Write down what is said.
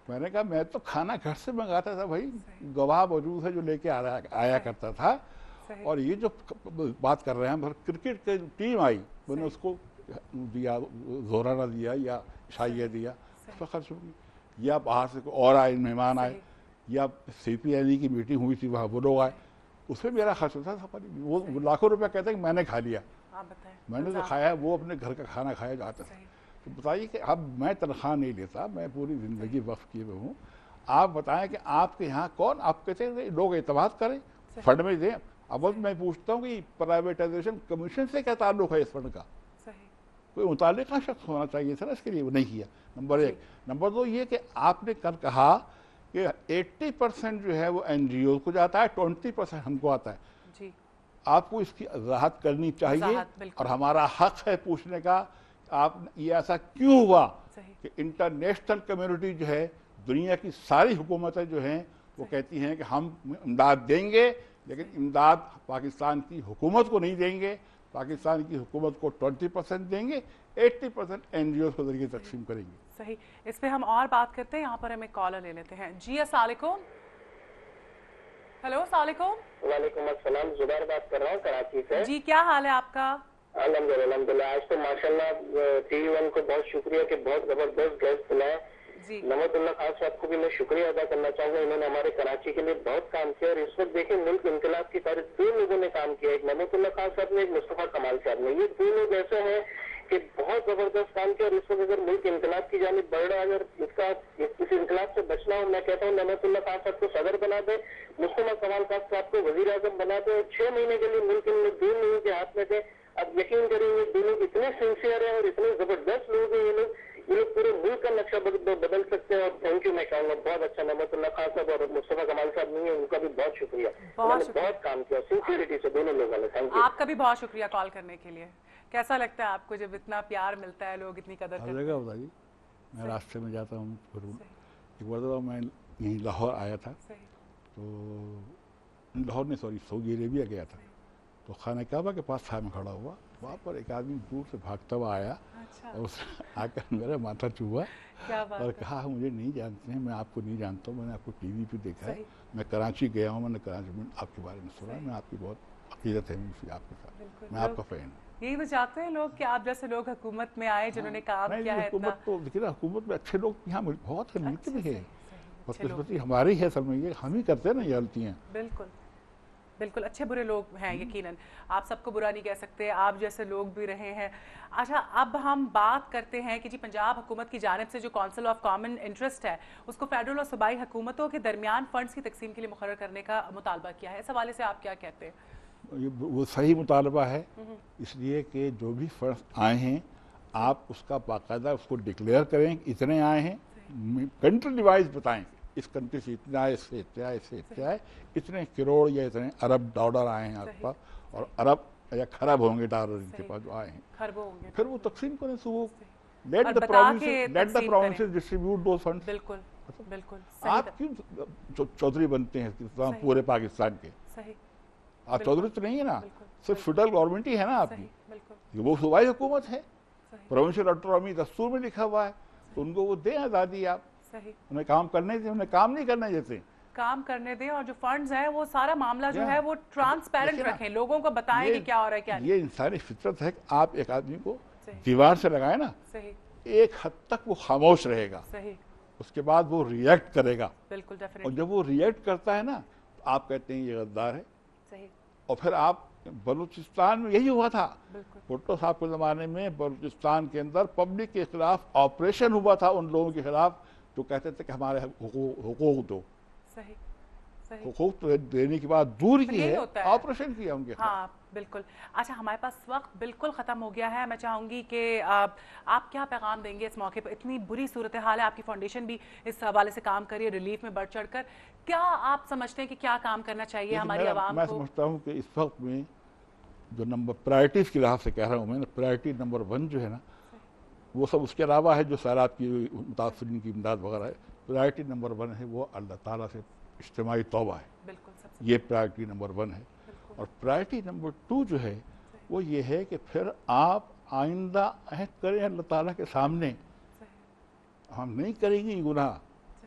میں نے کہا میں تو کھانا گھر سے منگاتا تھا بھائی، گواہ موجود ہے جو لے کے آیا کرتا تھا. اور یہ جو بات کر رہے ہیں کرکٹ کی ٹیم آئی، میں نے اس کو دیا، زہرانہ دیا یا عشائیہ دیا، اس پر خرچ ہوگی. یا باہر سے اور آئے مہمان آئے، یا سی پی ایل ای کی میٹنگ ہوئی تھی وہاں وہ لوگ آئے، اس میں میرا خرچ ہوتا تھا. وہ لاکھوں روپیہ کہتے ہیں کہ میں نے کھا لیا. میں نے تو کھایا، وہ اپنے گھر کا کھانا کھایا جاتا تھا. تو بتائیے کہ اب میں تنخواہ نہیں لیتا، میں پوری زندگی وقف کیے ہوئے ہوں. آپ بتائیں کہ آپ کے یہاں کون، آپ کہتے ہیں لوگ اعتماد کریں، فنڈ میں دیں. اب میں پوچھتا ہوں کہ پرائیویٹائزیشن کمیشن سے کیا تعلق ہے اس فنڈ کا؟ کوئی متعلقہ شخص ہونا چاہیے تھا نا اس کے لیے، وہ نہیں کیا. نمبر ایک. نمبر دو یہ کہ آپ نے کل کہا کہ 80% جو ہے وہ این جی او کو جاتا ہے، 20% ہم کو آتا ہے. آپ کو اس کی وضاحت کرنی چاہیے، اور ہمارا حق ہے پوچھنے کا آپ یہ ایسا کیوں ہوا کہ انٹرنیشنل کمیونٹی جو ہے، دنیا کی ساری حکومتیں جو ہیں وہ کہتی ہیں کہ ہم امداد دیں گے، لیکن امداد پاکستان کی حکومت کو نہیں دیں گے. پاکستان کی حکومت کو 20% دیں گے، 80% این جی اوز کے ذریعے تقسیم کریں گے. صحیح. اس پہ ہم اور بات کرتے ہیں. یہاں پر ہم ایک کالر لے لیتے ہیں. جی السلام علیکم. ہیلو السلام علیکم. وعلیکم السلام. زبیر بات کر رہا ہوں کراچی سے. جی کیا حال ہے آپ کا؟ الحمدللہ. آج تو ماشاءاللہ ٹی وی ون کو بہت شکریہ کہ بہت زبردست گیسٹ بلائے. نعمت اللہ خان صاحب کو بھی میں شکریہ ادا کرنا چاہوں گا، انہوں نے ہمارے کراچی کے لیے بہت کام کیا. اور اس وقت دیکھیں ملک انقلاب کی تاریخ 3 لوگوں نے کام کیا. ایک نعمت اللہ خان صاحب نے، ایک مصطفیٰ کمال صاحب نے. یہ 3 لوگ ایسے ہیں کہ بہت زبردست کام کیا. اور اس وقت اگر ملک انقلاب کی جانب بڑھ رہا ہے، اگر اس انقلاب سے بچنا ہو، میں کہتا ہوں نعمت اللہ خان صاحب کو صدر بنا دے، مصطفیٰ کمال صاحب کو وزیر اعظم بنا دے، اور 6 مہینے کے لیے ملک ان دونوں لوگوں کے ہاتھ میں تھے. اب یقین کریں گے دونوں اتنے سنسیئر ہیں اور اتنے زبردست لوگ ہیں. یہ لوگ پورے ملک کا نقشہ بدل سکتے ہیں. اور تھینک یو میں کہوں گا بہت اچھا. نعمت اللہ خان صاحب اور مصطفیٰ کمال صاحب نہیں ہیں، ان کا بھی بہت شکریہ. انہوں نے بہت کام کیا سنسیئرٹی سے دونوں لوگوں نے. Thank you. آپ کا بھی بہت شکریہ کال کرنے کے لیے. کیسا لگتا ہے آپ کو جب اتنا پیار ملتا ہے، لوگ اتنی قدر کرتے ہیں؟ بتائیے، میں راستے میں جاتا ہوں، ایک مرتبہ میں یہیں لاہور آیا تھا، تو لاہور نہیں سوری سعودی عربیہ گیا تھا. تو خانہ کعبہ کے پاس تھا، میں کھڑا ہوا، وہاں پر ایک آدمی دور سے بھاگتا ہوا آیا اور اس آ کر میرا ماتھا چوما اور کہا مجھے نہیں جانتے ہیں، میں آپ کو نہیں جانتا ہوں، میں نے آپ کو ٹی وی پہ دیکھا ہے، میں کراچی گیا ہوں، میں نے کراچی میں آپ کے بارے میں سنا، میں آپ کی بہت عقیدت ہے مجھے آپ کے ساتھ، میں آپ کا فین ہوں. یہی تو چاہتے ہیں لوگ کہ آپ جیسے لوگ حکومت میں آئے جنہوں نے کام کیا ہے. حکومت تو دیکھیے نا، حکومت میں اچھے لوگ یہاں بہت نیت بھی ہے، بدقسمتی ہماری ہے، سب میں یہ ہم ہی کرتے ہیں نا یہ غلطیاں. بالکل بالکل. اچھے برے لوگ ہیں یقیناً، آپ سب کو برا نہیں کہہ سکتے، آپ جیسے لوگ بھی رہے ہیں. اچھا اب ہم بات کرتے ہیں کہ جی پنجاب حکومت کی جانب سے جو کونسل آف کامن انٹرسٹ ہے اس کو فیڈرل اور صوبائی حکومتوں کے درمیان فنڈز کی تقسیم کے لیے مقرر کرنے کا مطالبہ کیا ہے. اس حوالے سے آپ کیا کہتے ہیں؟ وہ صحیح مطالبہ ہے، اس لیے کہ جو بھی فنڈز آئے ہیں آپ اس کا باقاعدہ اس کو ڈکلیئر کریں، اتنے آئے ہیں، کنٹری وائز بتائیں، اس کنٹری سے اتنا ہے، اس سے اتنا ہے، اس سے اتنا ہے، اتنے کروڑ یا اتنے ارب ڈالر آئے ہیں آپ پاس، اور ارب یا خراب ہوں گے ڈالر ان کے پاس جو آئے ہیں، پھر وہ تقسیم کریں. صبح let the provinces distribute those funds. بالکل بالکل. آپ کیوں چودھری بنتے ہیں پورے پاکستان کے؟ آپ چودھری تو نہیں ہے نا، صرف فیڈرل گورنمنٹ ہی ہے نا آپ کی، وہ صوبائی حکومت ہے، پروونشل آٹونومی دستور میں لکھا ہوا ہے، تو ان کو وہ دیں آزادی. آپ انہیں کام کرنے دیں، انہیں کام نہیں کرنے دیتے، کام کرنے دیں، اور جو فنڈز ہیں وہ سارا معاملہ جو ہے وہ ٹرانسپیرنٹ رکھیں، لوگوں کو بتائیں کہ کیا ہو رہا ہے کیا نہیں. یہ انسانی فطرت ہے کہ آپ ایک آدمی کو دیوار سے لگائیں نا، ایک حد تک وہ خاموش رہے گا، اس کے بعد وہ ریئیکٹ کرے گا. بالکل. اور جب وہ ریئیکٹ کرتا ہے نا تو آپ کہتے ہیں یہ غدار ہے. اور پھر آپ بلوچستان میں یہی ہوا تھا، بھٹو صاحب کے زمانے میں بلوچستان کے اندر پبلک کے خلاف آپریشن ہوا تھا، ان لوگوں کے خلاف جو کہتے تھے کہ ہمارے حقوق دو. حقوق تو دینے کی بات دور کی ہے، آپریشن کیا ان کے خلاف. ہاں بالکل. اچھا ہمارے پاس وقت بالکل ختم ہو گیا ہے. میں چاہوں گی کہ آپ کیا پیغام دیں گے اس موقع پر؟ اتنی بری صورتحال ہے، آپ کی فاؤنڈیشن بھی اس حوالے سے کام کری ہے، ریلیف میں بڑھ چڑھ کر. کیا آپ سمجھتے ہیں کہ کیا کام کرنا چاہیے ہماری عوام کو؟ میں سمجھتا ہوں کہ اس وقت میں جو پرائرٹیز کے لحاظ سے کہہ رہا ہوں میں، پرائرٹی نمبر 1 جو ہے نا، وہ سب اس کے علاوہ ہے جو سیلاب کی متاثرین کی امداد وغیرہ ہے. پرائرٹی نمبر 1 ہے وہ اللہ تعالیٰ سے اجتماعی توبہ ہے، یہ پرائرٹی نمبر 1 ہے. اور پرائرٹی نمبر 2 جو ہے وہ یہ ہے کہ پھر آپ آئندہ عہد کریں اللہ تعالیٰ کے سامنے، ہم نہیں کریں گے گناہ،